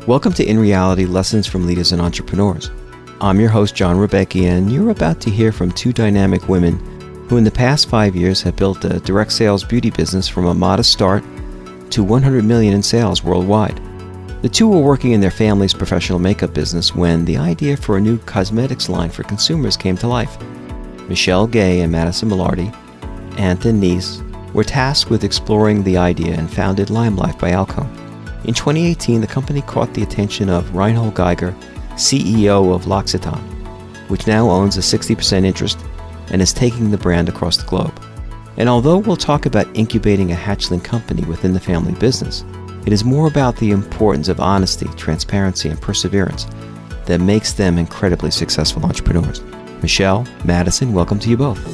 Welcome to In Reality, Lessons from Leaders and Entrepreneurs. I'm your host, John Rebecchi, and you're about to hear from two dynamic women who in the past 5 years have built a direct sales beauty business from a modest start to $100 million in sales worldwide. The two were working in their family's professional makeup business when the idea for a new cosmetics line for consumers came to life. Michele and Madison Mallardi, aunt and niece, were tasked with exploring the idea and founded LimeLife by Alcone. In 2018, the company caught the attention of Reinhold Geiger, CEO of L'Occitane, which now owns a 60% interest and is taking the brand across the globe. And although we'll talk about incubating a hatchling company within the family business, it is more about the importance of honesty, transparency, and perseverance that makes them incredibly successful entrepreneurs. Michele, Madison, welcome to you both.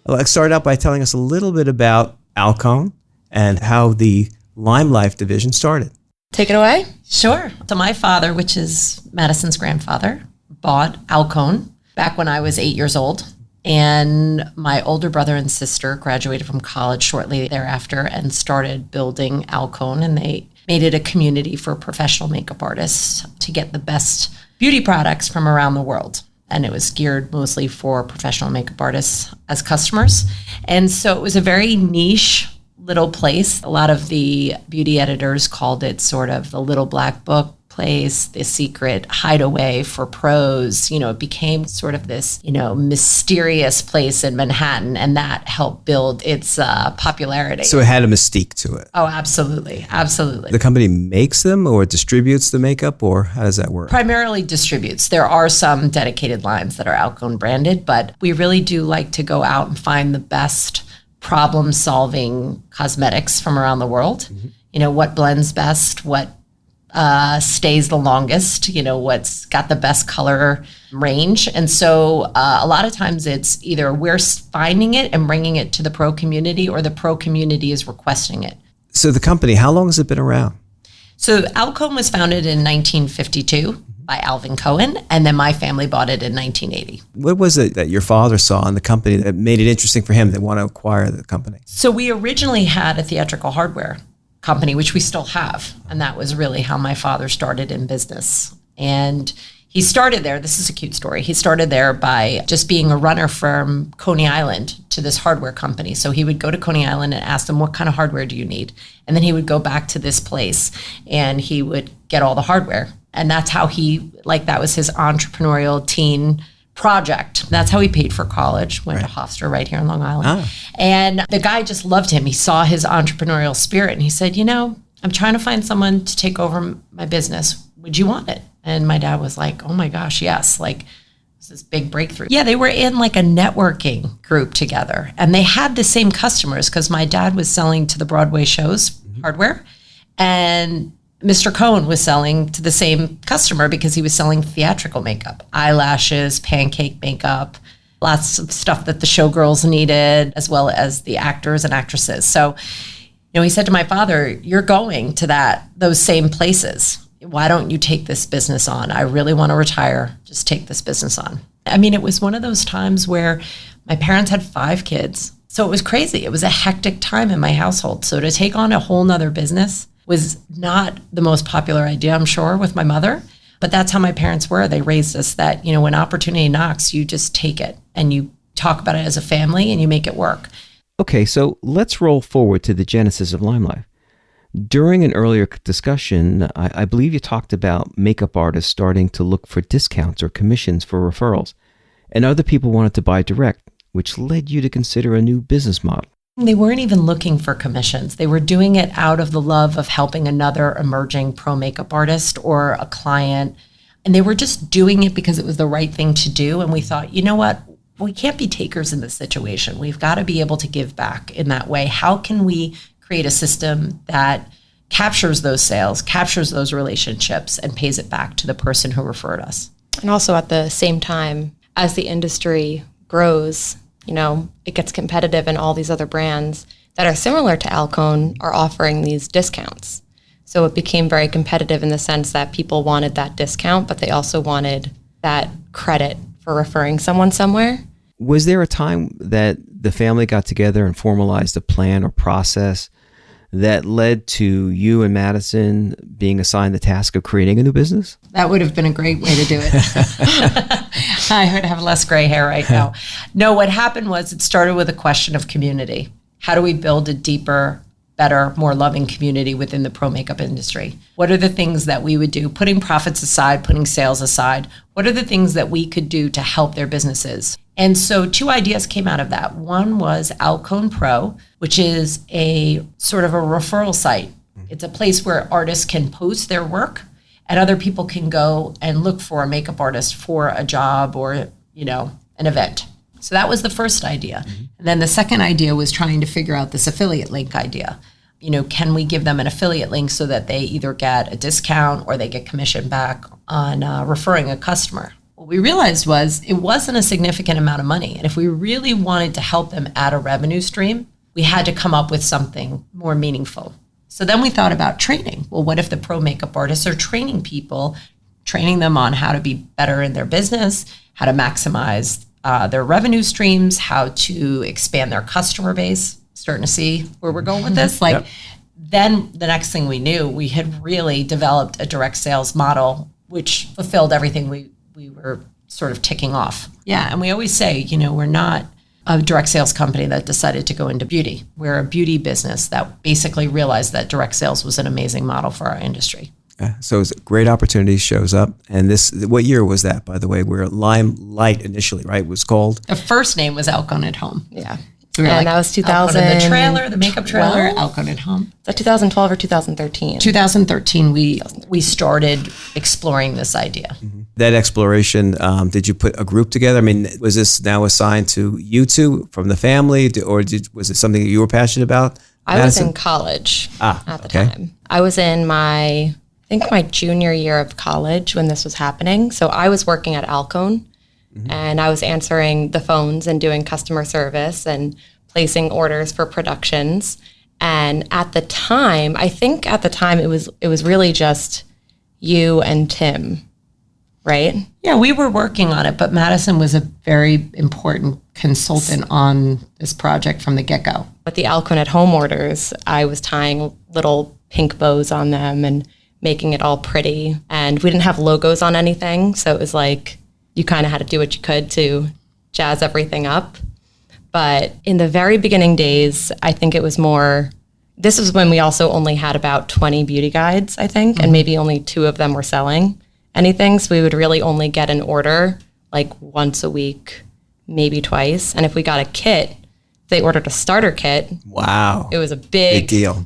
Well, let's start out by telling us a little bit about Alcone and how the LimeLife division started. Take it away. Sure. So my father, which is Madison's grandfather, bought Alcone back when I was 8 years old. And my older brother and sister graduated from college shortly thereafter and started building Alcone. And they made it a community for professional makeup artists to get the best beauty products from around the world. And it was geared mostly for professional makeup artists as customers. And so it was a very niche little place. A lot of the beauty editors called it sort of the little black book place, the secret hideaway for pros. You know, it became sort of this, mysterious place in Manhattan, and that helped build its popularity. So it had a mystique to it. Oh, absolutely. Absolutely. The company makes them or distributes the makeup, or how does that work? Primarily distributes. There are some dedicated lines that are Alcone branded, but we really do like to go out and find the best problem-solving cosmetics from around the world. Mm-hmm. What blends best, what stays the longest, what's got the best color range. And so a lot of times it's either we're finding it and bringing it to the pro community, or the pro community is requesting it. So the company, how long has it been around? So Alcone was founded in 1952 by Alvin Cohen, and then my family bought it in 1980. What was it that your father saw in the company that made it interesting for him to want to acquire the company? So we originally had a theatrical hardware company, which we still have. And that was really how my father started in business. And he started there, this is a cute story, he started there by just being a runner from Coney Island to this hardware company. So he would go to Coney Island and ask them, what kind of hardware do you need? And then he would go back to this place and he would get all the hardware. And that's how that was his entrepreneurial teen project. That's how he paid for college, went to Hofstra right here in Long Island. And the guy just loved him. He saw his entrepreneurial spirit and he said, I'm trying to find someone to take over my business. Would you want it? And my dad was like, oh my gosh, yes. It's this big breakthrough. Yeah, they were in a networking group together and they had the same customers because my dad was selling to the Broadway shows, hardware, and Mr. Cohen was selling to the same customer because he was selling theatrical makeup, eyelashes, pancake makeup, lots of stuff that the showgirls needed, as well as the actors and actresses. So, he said to my father, you're going to those same places. Why don't you take this business on? I really want to retire. Just take this business on. I mean, it was one of those times where my parents had 5 kids. So it was crazy. It was a hectic time in my household. So to take on a whole nother business was not the most popular idea, I'm sure, with my mother. But that's how my parents were. They raised us that, when opportunity knocks, you just take it and you talk about it as a family and you make it work. Okay, so let's roll forward to the genesis of LimeLife. During an earlier discussion, I believe you talked about makeup artists starting to look for discounts or commissions for referrals, and other people wanted to buy direct, which led you to consider a new business model. They weren't even looking for commissions. They were doing it out of the love of helping another emerging pro makeup artist or a client. And they were just doing it because it was the right thing to do. And we thought, you know what? We can't be takers in this situation. We've got to be able to give back in that way. How can we create a system that captures those sales, captures those relationships, and pays it back to the person who referred us? And also at the same time, as the industry grows, it gets competitive, and all these other brands that are similar to Alcone are offering these discounts. So it became very competitive in the sense that people wanted that discount, but they also wanted that credit for referring someone somewhere. Was there a time that the family got together and formalized a plan or process that led to you and Madison being assigned the task of creating a new business? That would have been a great way to do it. I would have less gray hair right now. No, what happened was it started with a question of community. How do we build a deeper, better, more loving community within the pro makeup industry? What are the things that we would do, putting profits aside, putting sales aside? What are the things that we could do to help their businesses? And so 2 ideas came out of that. One was Alcone Pro, which is a sort of a referral site. It's a place where artists can post their work and other people can go and look for a makeup artist for a job or, you know, an event. So that was the first idea. And then the second idea was trying to figure out this affiliate link idea. You know, can we give them an affiliate link so that they either get a discount or they get commission back on referring a customer? What we realized was it wasn't a significant amount of money. And if we really wanted to help them add a revenue stream, we had to come up with something more meaningful. So then we thought about training. Well, what if the pro makeup artists are training people, training them on how to be better in their business, how to maximize their revenue streams, how to expand their customer base? Starting to see where we're going with this. Then the next thing we knew, we had really developed a direct sales model, which fulfilled everything we were sort of ticking off. Yeah, and we always say, you know, we're not a direct sales company that decided to go into beauty. We're a beauty business that basically realized that direct sales was an amazing model for our industry. So it's a great opportunity shows up. And what year was that, by the way? Where LimeLife initially, right, was called? The first name was Alcone at Home. Yeah. We and that was 2000. The trailer, the makeup trailer, Alcone at Home. Is that 2012 or 2013? 2013, we started exploring this idea. That exploration, did you put a group together? I mean, was this now assigned to you two from the family, was it something that you were passionate about? I Madison? was in college at the okay. time. I was in my junior year of college when this was happening. So I was working at Alcone. And I was answering the phones and doing customer service and placing orders for productions. And at the time, it was really just you and Tim, right? Yeah, we were working on it, but Madison was a very important consultant on this project from the get-go. With the Alcone at Home orders, I was tying little pink bows on them and making it all pretty. And we didn't have logos on anything, so it was like you kind of had to do what you could to jazz everything up. But in the very beginning days, I think it was more, this was when we also only had about 20 beauty guides, I think, and maybe only 2 of them were selling anything. So we would really only get an order like once a week, maybe twice. And if we got a kit, they ordered a starter kit. Wow. It was a big deal.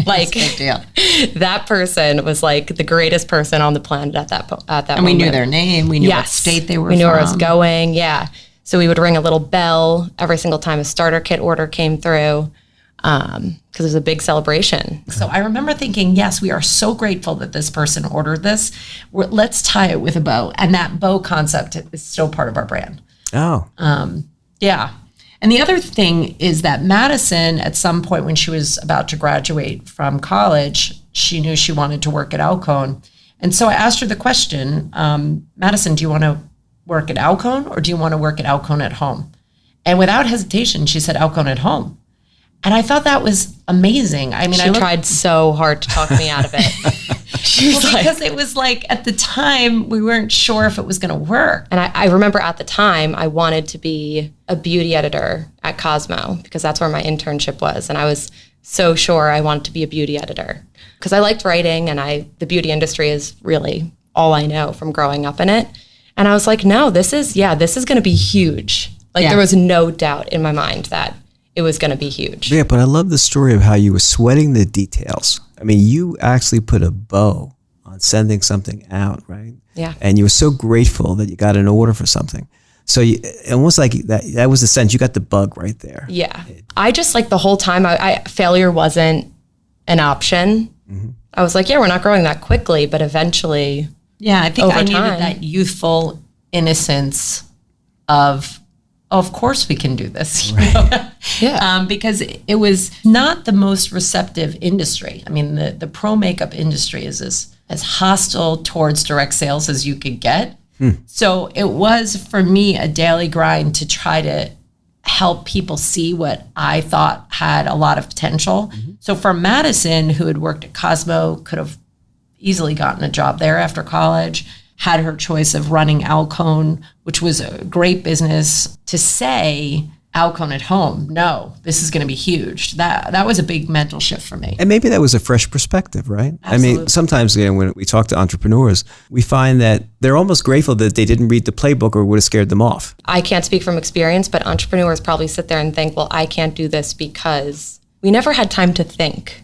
Like Big deal. that person was like the greatest person on the planet at that moment. And we knew their name. We knew what state they were from. We knew where I was going. Yeah. So we would ring a little bell every single time a starter kit order came through because it was a big celebration. So I remember thinking, yes, we are so grateful that this person ordered this. Let's tie it with a bow. And that bow concept is still part of our brand. Oh. Yeah. And the other thing is that Madison, at some point when she was about to graduate from college, she knew she wanted to work at Alcone. And so I asked her the question, Madison, do you want to work at Alcone or do you want to work at Alcone at Home? And without hesitation, she said Alcone at Home. And I thought that was amazing. I mean, she tried so hard to talk me out of it. Because it was like, at the time, we weren't sure if it was going to work. And I remember at the time, I wanted to be a beauty editor at Cosmo because that's where my internship was. And I was so sure I wanted to be a beauty editor because I liked writing and the beauty industry is really all I know from growing up in it. And I was like, no, this is going to be huge. Like there was no doubt in my mind that it was going to be huge. Yeah, but I love the story of how you were sweating the details. I mean, you actually put a bow on sending something out, right? Yeah. And you were so grateful that you got an order for something. So almost like that was the sense, you got the bug right there. Yeah. I just like the whole time, failure wasn't an option. Mm-hmm. I was like, yeah, we're not growing that quickly, but eventually, yeah, I think I needed time, that youthful innocence of course we can do this. Right. You know? Yeah. Because it was not the most receptive industry. I mean, the pro makeup industry is as hostile towards direct sales as you could get. So it was, for me, a daily grind to try to help people see what I thought had a lot of potential. So for Madison, who had worked at Cosmo, could have easily gotten a job there after college, had her choice of running Alcone, which was a great business, to say Alcone at home, no, this is going to be huge. That was a big mental shift for me. And maybe that was a fresh perspective, right? Absolutely. I mean, sometimes when we talk to entrepreneurs, we find that they're almost grateful that they didn't read the playbook or would have scared them off. I can't speak from experience, but entrepreneurs probably sit there and think, well, I can't do this because we never had time to think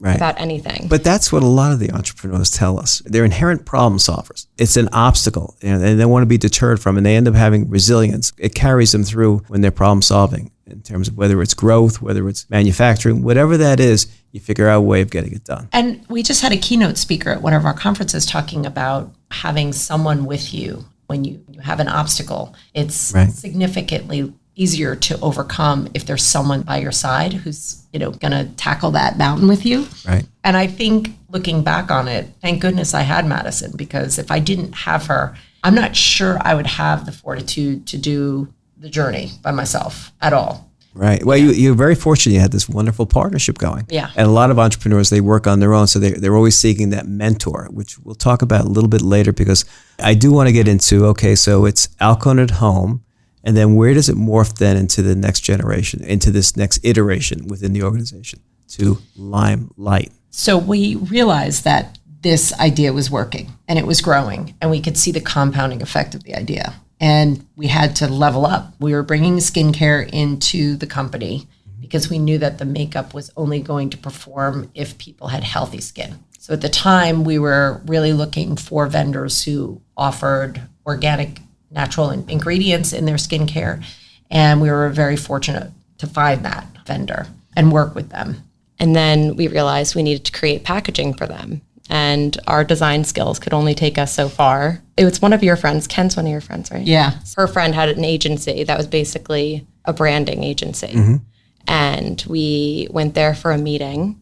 about anything. But that's what a lot of the entrepreneurs tell us. They're inherent problem solvers. It's an obstacle, and they want to be deterred from, and they end up having resilience. It carries them through when they're problem solving in terms of whether it's growth, whether it's manufacturing, whatever that is, you figure out a way of getting it done. And we just had a keynote speaker at one of our conferences talking about having someone with you when you have an obstacle. It's significantly easier to overcome if there's someone by your side who's, going to tackle that mountain with you. Right. And I think looking back on it, thank goodness I had Madison, because if I didn't have her, I'm not sure I would have the fortitude to do the journey by myself at all. Right. Well, you're very fortunate you had this wonderful partnership going. Yeah. And a lot of entrepreneurs, they work on their own. So they're always seeking that mentor, which we'll talk about a little bit later, because I do want to get into, okay, so it's Alcone at home. And then where does it morph then into the next generation, into this next iteration within the organization to LimeLife? So we realized that this idea was working and it was growing, and we could see the compounding effect of the idea. And we had to level up. We were bringing skincare into the company because we knew that the makeup was only going to perform if people had healthy skin. So at the time, we were really looking for vendors who offered organic, natural ingredients in their skincare. And we were very fortunate to find that vendor and work with them. And then we realized we needed to create packaging for them. And our design skills could only take us so far. It was one of your friends. Ken's one of your friends, right? Yeah. Her friend had an agency that was basically a branding agency. And we went there for a meeting,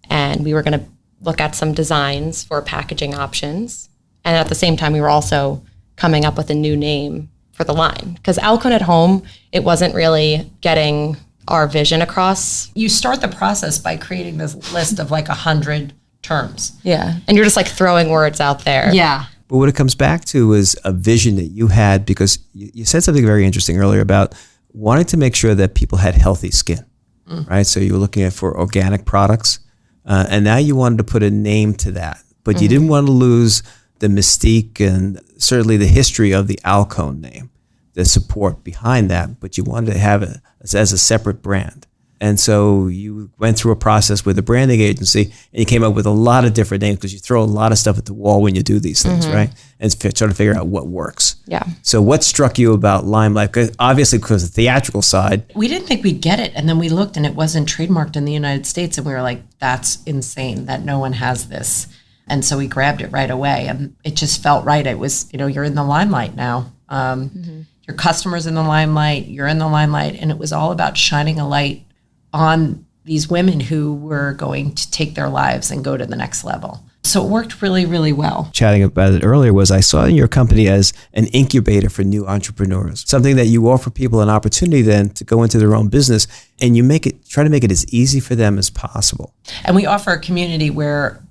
and we were going to look at some designs for packaging options. And at the same time, we were also coming up with a new name for the line. Because Alcone at home, it wasn't really getting our vision across. You start the process by creating this list of like 100 terms. Yeah. And you're just like throwing words out there. Yeah. But what it comes back to is a vision that you had, because you said something very interesting earlier about wanting to make sure that people had healthy skin, right? So you were looking at for organic products, and now you wanted to put a name to that, but you didn't want to lose the mystique and certainly the history of the Alcone name, the support behind that, but you wanted to have it as a separate brand. And so you went through a process with a branding agency, and you came up with a lot of different names, because you throw a lot of stuff at the wall when you do these things, right? And trying to figure out what works. Yeah. So what struck you about LimeLife? 'Cause obviously, because of the theatrical side. We didn't think we'd get it. And then we looked and it wasn't trademarked in the United States. And we were like, that's insane that no one has this. And so we grabbed it right away, and it just felt right. It was, you're in the limelight now. Your customer's in the limelight, you're in the limelight. And it was all about shining a light on these women who were going to take their lives and go to the next level. So it worked really, really well. Chatting about it earlier was I saw your company as an incubator for new entrepreneurs, something that you offer people an opportunity then to go into their own business, and you try to make it as easy for them as possible. And we offer a community where,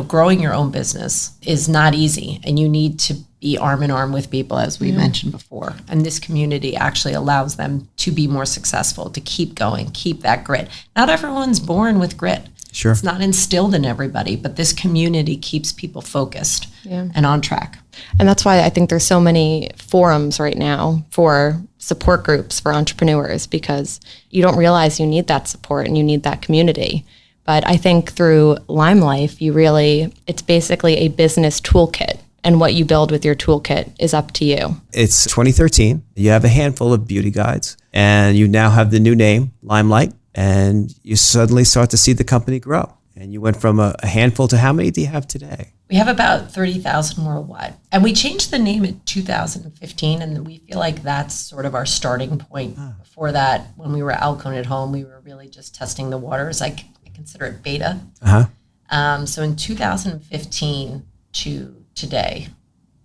growing your own business is not easy, and you need to be arm in arm with people, as we mentioned before. And this community actually allows them to be more successful, to keep going, keep that grit. Not everyone's born with grit. Sure. It's not instilled in everybody, but this community keeps people focused and on track. And that's why I think there's so many forums right now for support groups for entrepreneurs, because you don't realize you need that support and you need that community. But I think through LimeLife, it's basically a business toolkit. And what you build with your toolkit is up to you. It's 2013. You have a handful of beauty guides, and you now have the new name, LimeLife, and you suddenly start to see the company grow. And you went from a handful to how many do you have today? We have about 30,000 worldwide. And we changed the name in 2015, and we feel like that's sort of our starting point. Before that, when we were Alcone at home, we were really just testing the waters. I consider it beta. So in 2015 to today,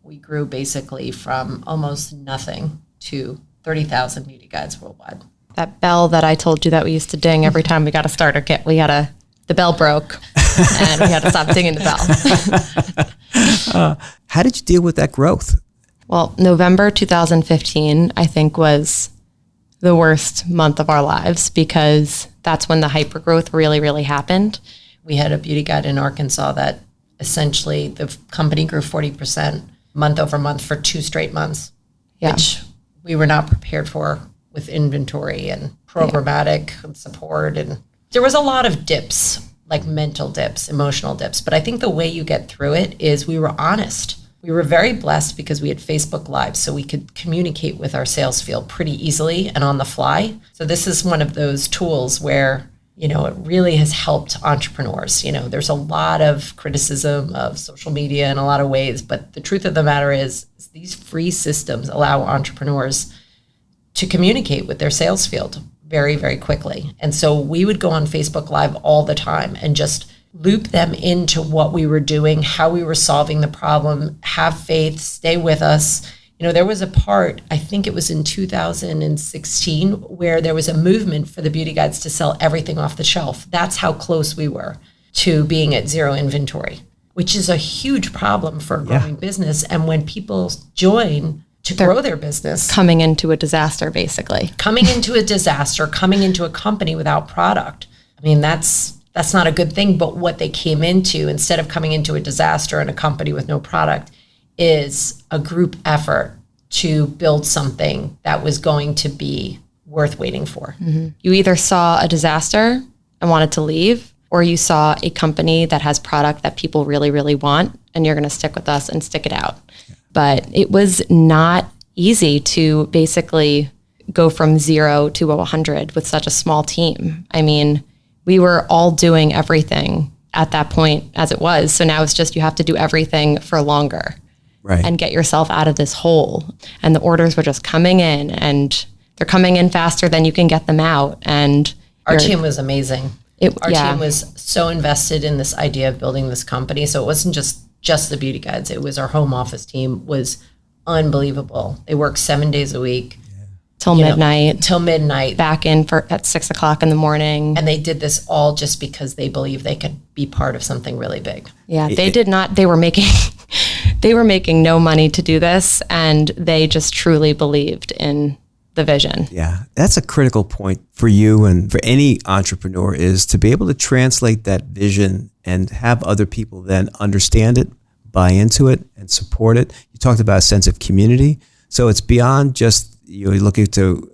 we grew basically from almost nothing to 30,000 beauty guides worldwide. That bell that I told you that we used to ding every time we got a starter kit, the bell broke and we had to stop dinging the bell. How did you deal with that growth? Well, November 2015, I think, was the worst month of our lives because that's when the hypergrowth really, really happened. We had a beauty guide in Arkansas that essentially the company grew 40% month over month for 2 straight months, which we were not prepared for with inventory and programmatic and support. And there was a lot of dips, like mental dips, emotional dips. But I think the way you get through it is we were honest. We were very blessed because we had Facebook Live, so we could communicate with our sales field pretty easily and on the fly. So this is one of those tools where, it really has helped entrepreneurs. There's a lot of criticism of social media in a lot of ways, but the truth of the matter is these free systems allow entrepreneurs to communicate with their sales field very, very quickly. And so we would go on Facebook Live all the time and just loop them into what we were doing, how we were solving the problem, have faith, stay with us. There was a part, I think it was in 2016, where there was a movement for the beauty guides to sell everything off the shelf. That's how close we were to being at zero inventory, which is a huge problem for a growing business. And when people join to grow their business. Coming into a disaster, basically. Coming into a disaster, coming into a company without product. I mean, that's not a good thing, but what they came into, instead of coming into a disaster and a company with no product, is a group effort to build something that was going to be worth waiting for. Mm-hmm. You either saw a disaster and wanted to leave, or you saw a company that has product that people really, really want, and you're going to stick with us and stick it out. But it was not easy to basically go from 0 to 100 with such a small team. I mean, we were all doing everything at that point as it was. So now it's just you have to do everything for longer. Right. And get yourself out of this hole. And the orders were just coming in, and they're coming in faster than you can get them out. And our team was amazing. Our team was so invested in this idea of building this company. So it wasn't just the beauty guides. It was our home office team was unbelievable. They worked 7 days a week. Till midnight. Till midnight. Back in at 6 o'clock in the morning. And they did this all just because they believed they could be part of something really big. Yeah, they did not. They were making no money to do this, and they just truly believed in the vision. Yeah, that's a critical point for you and for any entrepreneur, is to be able to translate that vision and have other people then understand it, buy into it, and support it. You talked about a sense of community. So it's beyond just you're looking to,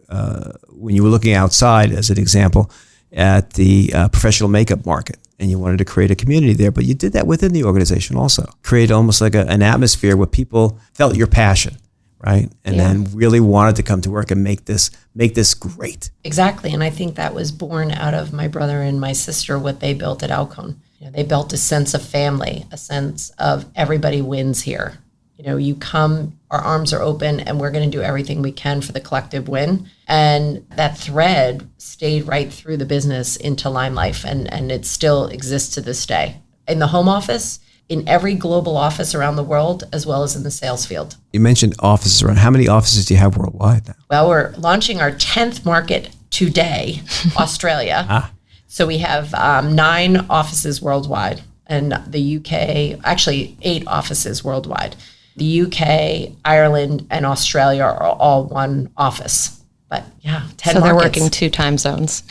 when you were looking outside, as an example, at the professional makeup market, and you wanted to create a community there, but you did that within the organization also. Create almost like an atmosphere where people felt your passion, right? And then really wanted to come to work and make this great. Exactly. And I think that was born out of my brother and my sister, what they built at Alcone. They built a sense of family, a sense of everybody wins here. You come, our arms are open, and we're going to do everything we can for the collective win. And that thread stayed right through the business into LimeLife, and it still exists to this day. In the home office, in every global office around the world, as well as in the sales field. You mentioned offices around. How many offices do you have worldwide now? Well, we're launching our 10th market today, Australia. So we have 9 offices worldwide, and the UK, actually 8 offices worldwide. The UK, Ireland, and Australia are all one office. But 10 so they're markets. working 2 time zones.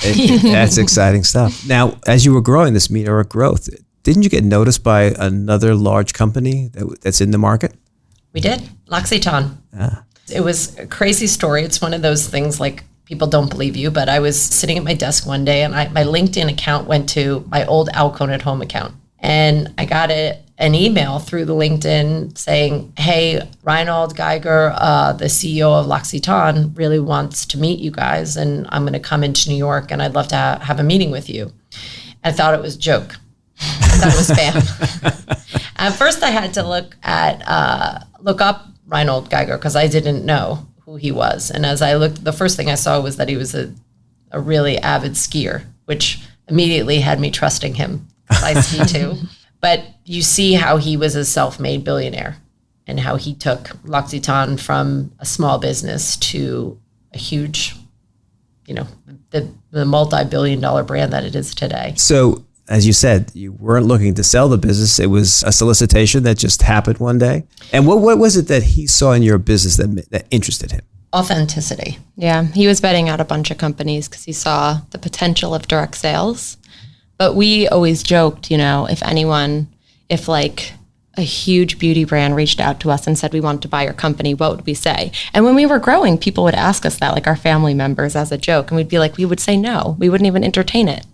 That's exciting stuff. Now, as you were growing this meteoric growth, didn't you get noticed by another large company that's in the market? We did. L'Occitane. It was a crazy story. It's one of those things like people don't believe you, but I was sitting at my desk one day and my LinkedIn account went to my old Alcone at Home account. And I got an email through the LinkedIn saying, hey, Reinhold Geiger, the CEO of L'Occitane, really wants to meet you guys, and I'm going to come into New York, and I'd love to have a meeting with you. I thought it was a joke. I thought it was spam. At first, I had to look up Reinhold Geiger because I didn't know who he was. And as I looked, the first thing I saw was that he was a really avid skier, which immediately had me trusting him. I ski too. But you see how he was a self-made billionaire and how he took L'Occitane from a small business to a huge, the multi-billion-dollar brand that it is today. So, as you said, you weren't looking to sell the business. It was a solicitation that just happened one day. And what was it that he saw in your business that interested him? Authenticity. Yeah, he was vetting out a bunch of companies because he saw the potential of direct sales. But we always joked, if like a huge beauty brand reached out to us and said, we want to buy your company, what would we say? And when we were growing, people would ask us that, like our family members as a joke. And we'd be like, we would say no. We wouldn't even entertain it.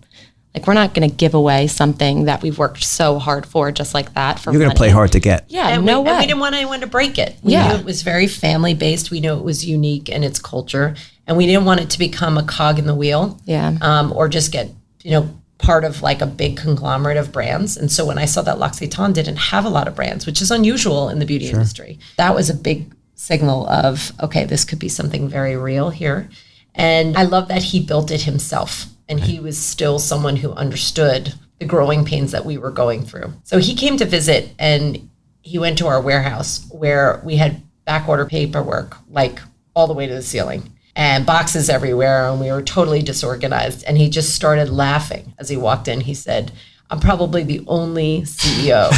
Like, we're not going to give away something that we've worked so hard for just like that for You're going to play hard to get. Yeah, And no way. And we didn't want anyone to break it. We knew it was very family-based. We knew it was unique in its culture. And we didn't want it to become a cog in the wheel. Yeah. Or just get, part of like a big conglomerate of brands. And so when I saw that L'Occitane didn't have a lot of brands, which is unusual in the beauty industry, that was a big signal of, okay, this could be something very real here. And I love that he built it himself. And he was still someone who understood the growing pains that we were going through. So he came to visit and he went to our warehouse where we had backorder paperwork, like all the way to the ceiling, and boxes everywhere, and we were totally disorganized. And he just started laughing as he walked in. He said, I'm probably the only CEO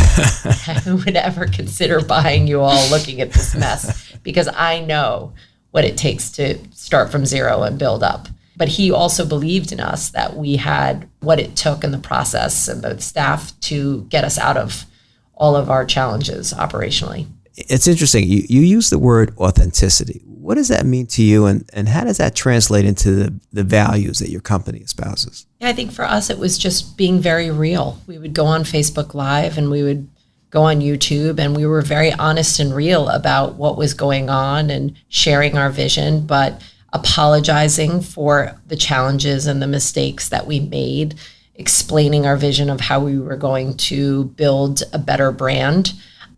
who would ever consider buying you all looking at this mess, because I know what it takes to start from zero and build up. But he also believed in us, that we had what it took in the process and the staff to get us out of all of our challenges operationally. It's interesting. You use the word authenticity. What does that mean to you, and how does that translate into the values that your company espouses? Yeah, I think for us, it was just being very real. We would go on Facebook Live and we would go on YouTube, and we were very honest and real about what was going on and sharing our vision, but apologizing for the challenges and the mistakes that we made, explaining our vision of how we were going to build a better brand,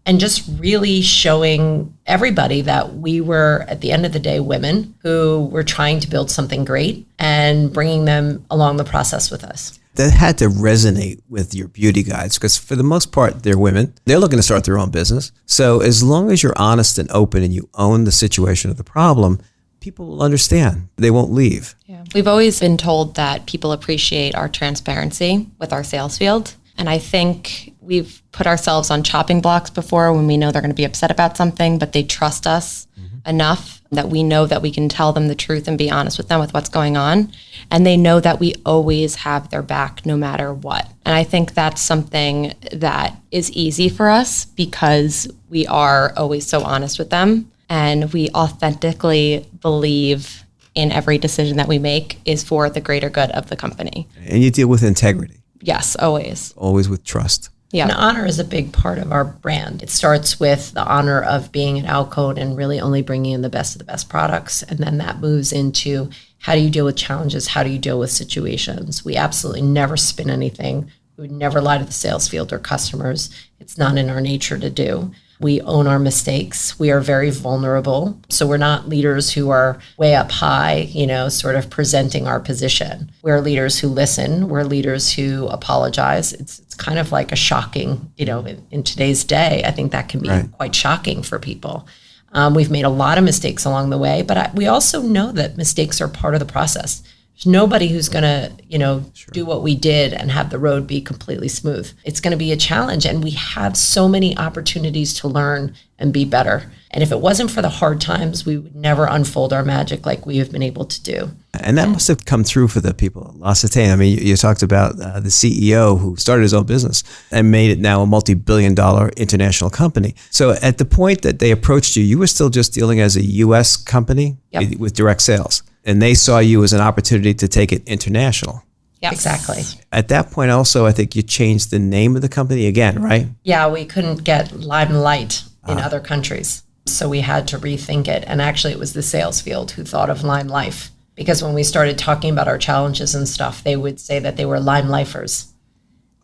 and just really showing everybody that we were, at the end of the day, women who were trying to build something great and bringing them along the process with us. That had to resonate with your beauty guides, because for the most part, they're women. They're looking to start their own business. So as long as you're honest and open and you own the situation of the problem, people will understand. They won't leave. Yeah. We've always been told that people appreciate our transparency with our sales field. And I think we've put ourselves on chopping blocks before when we know they're going to be upset about something, but they trust us enough that we know that we can tell them the truth and be honest with them with what's going on. And they know that we always have their back no matter what. And I think that's something that is easy for us because we are always so honest with them. And we authentically believe in every decision that we make is for the greater good of the company. And you deal with integrity. Yes, always. Always with trust. Yeah. And honor is a big part of our brand. It starts with the honor of being at Alcone and really only bringing in the best of the best products. And then that moves into, how do you deal with challenges? How do you deal with situations? We absolutely never spin anything. We would never lie to the sales field or customers. It's not in our nature to do. We own our mistakes. We are very vulnerable. So we're not leaders who are way up high, sort of presenting our position. We're leaders who listen. We're leaders who apologize. It's kind of like a shocking, in today's day, I think that can be quite shocking for people. We've made a lot of mistakes along the way, but we also know that mistakes are part of the process. There's nobody who's going to, do what we did and have the road be completely smooth. It's going to be a challenge, and we have so many opportunities to learn and be better. And if it wasn't for the hard times, we would never unfold our magic like we have been able to do. And that must have come through for the people at L'Occitane. I mean, you talked about the CEO who started his own business and made it now a multi-billion-dollar international company. So at the point that they approached you, you were still just dealing as a U.S. company with direct sales. And they saw you as an opportunity to take it international. Yes. Exactly. At that point also, I think you changed the name of the company again, right? Yeah, we couldn't get LimeLife in other countries. So we had to rethink it. And actually, it was the sales field who thought of LimeLife. Because when we started talking about our challenges and stuff, they would say that they were LimeLifers.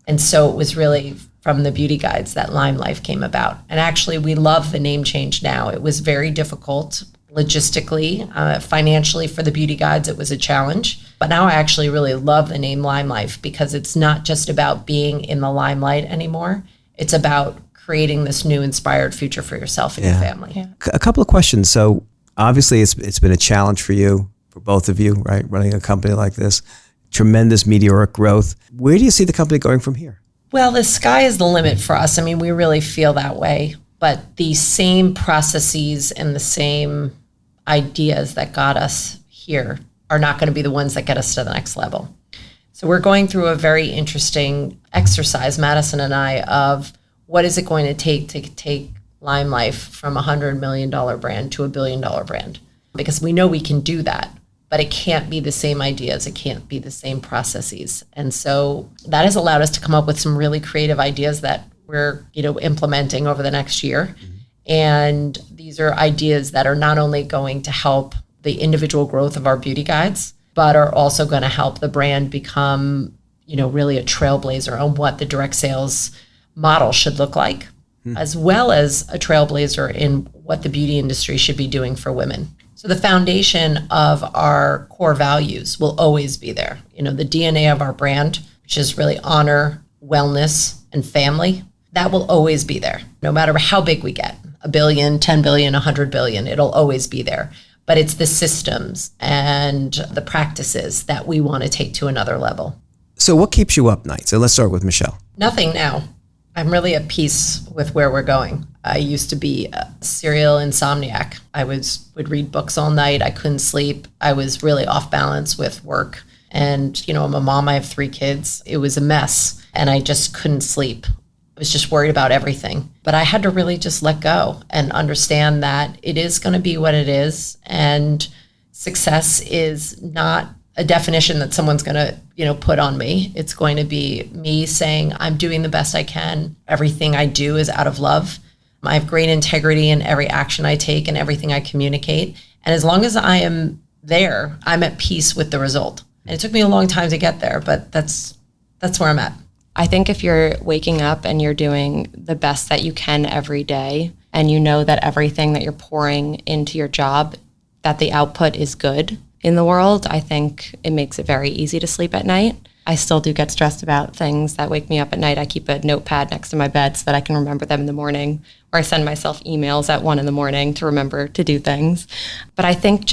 And so it was really from the beauty guides that LimeLife came about. And actually, we love the name change now. It was very difficult logistically, financially for the beauty guides, it was a challenge. But now I actually really love the name LimeLife because it's not just about being in the limelight anymore. It's about creating this new inspired future for yourself and your family. Yeah. A couple of questions. So obviously it's been a challenge for you. for both of you, right? Running a company like this, tremendous meteoric growth. Where do you see the company going from here? Well, the sky is the limit for us. I mean, we really feel that way. But the same processes and the same ideas that got us here are not going to be the ones that get us to the next level. So we're going through a very interesting exercise, Madison and I, of what is it going to take LimeLife from a $100 million brand to a $1 billion brand? Because we know we can do that, but it can't be the same ideas. It can't be the same processes. And so that has allowed us to come up with some really creative ideas that we're, implementing over the next year. Mm-hmm. And these are ideas that are not only going to help the individual growth of our beauty guides, but are also going to help the brand become, really a trailblazer on what the direct sales model should look like, as well as a trailblazer in what the beauty industry should be doing for women. So the foundation of our core values will always be there. The DNA of our brand, which is really honor, wellness, and family, that will always be there. No matter how big we get, 1 billion, 10 billion, 100 billion, it'll always be there. But it's the systems and the practices that we want to take to another level. So what keeps you up nights? So let's start with Michele. Nothing now. I'm really at peace with where we're going. I used to be a serial insomniac. I would read books all night. I couldn't sleep. I was really off balance with work. And, I'm a mom. I have 3 kids. It was a mess. And I just couldn't sleep. I was just worried about everything. But I had to really just let go and understand that it is going to be what it is. And success is not a definition that someone's going to, put on me. It's going to be me saying, I'm doing the best I can. Everything I do is out of love. I have great integrity in every action I take and everything I communicate. And as long as I am there, I'm at peace with the result. And it took me a long time to get there, but that's where I'm at. I think if you're waking up and you're doing the best that you can every day, and you know that everything that you're pouring into your job, that the output is good in the world, I think it makes it very easy to sleep at night. I still do get stressed about things that wake me up at night. I keep a notepad next to my bed so that I can remember them in the morning, or I send myself emails at 1 a.m. to remember to do things. But I think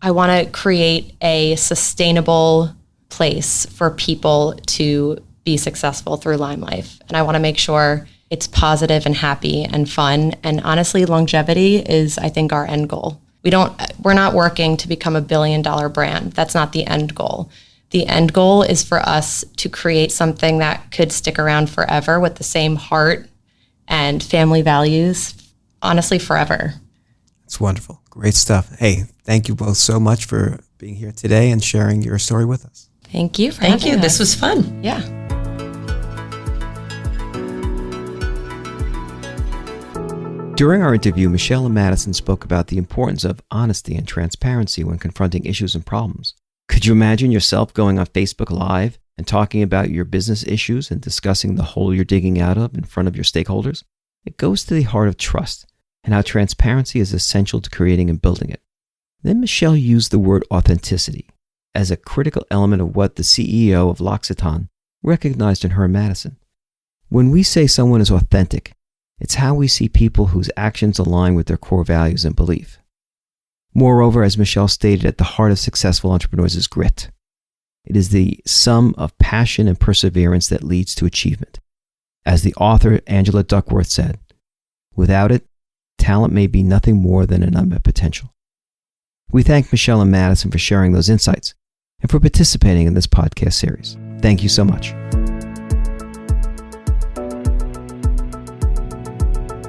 I want to create a sustainable place for people to be successful through LimeLife. And I want to make sure it's positive and happy and fun. And honestly, longevity is, I think, our end goal. We're not working to become a $1 billion brand. That's not the end goal. The end goal is for us to create something that could stick around forever with the same heart and family values, honestly, forever. It's wonderful. Great stuff. Hey, thank you both so much for being here today and sharing your story with us. Thank you for Thank you. having us. This was fun. Yeah. During our interview, Michele and Madison spoke about the importance of honesty and transparency when confronting issues and problems. Could you imagine yourself going on Facebook Live and talking about your business issues and discussing the hole you're digging out of in front of your stakeholders? It goes to the heart of trust and how transparency is essential to creating and building it. Then Michele used the word authenticity as a critical element of what the CEO of L'Occitane recognized in her and Madison. When we say someone is authentic, it's how we see people whose actions align with their core values and belief. Moreover, as Michele stated, at the heart of successful entrepreneurs is grit. It is the sum of passion and perseverance that leads to achievement. As the author Angela Duckworth said, without it, talent may be nothing more than an unmet potential. We thank Michele and Madison for sharing those insights and for participating in this podcast series. Thank you so much.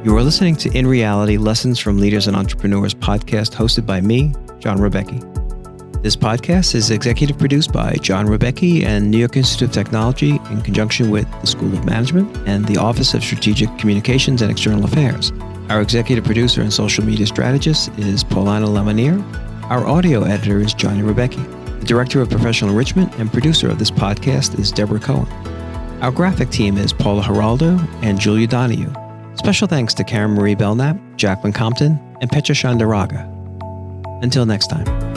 You are listening to In Reality, Lessons from Leaders and Entrepreneurs podcast hosted by me, John Rebecchi. This podcast is executive produced by John Rebecchi and New York Institute of Technology in conjunction with the School of Management and the Office of Strategic Communications and External Affairs. Our executive producer and social media strategist is Paulina Lamanier. Our audio editor is Johnny Rebecchi. The director of professional enrichment and producer of this podcast is Deborah Cohen. Our graphic team is Paula Geraldo and Julia Donahue. Special thanks to Karen Marie Belknap, Jacqueline Compton, and Petra Shandaraga. Until next time.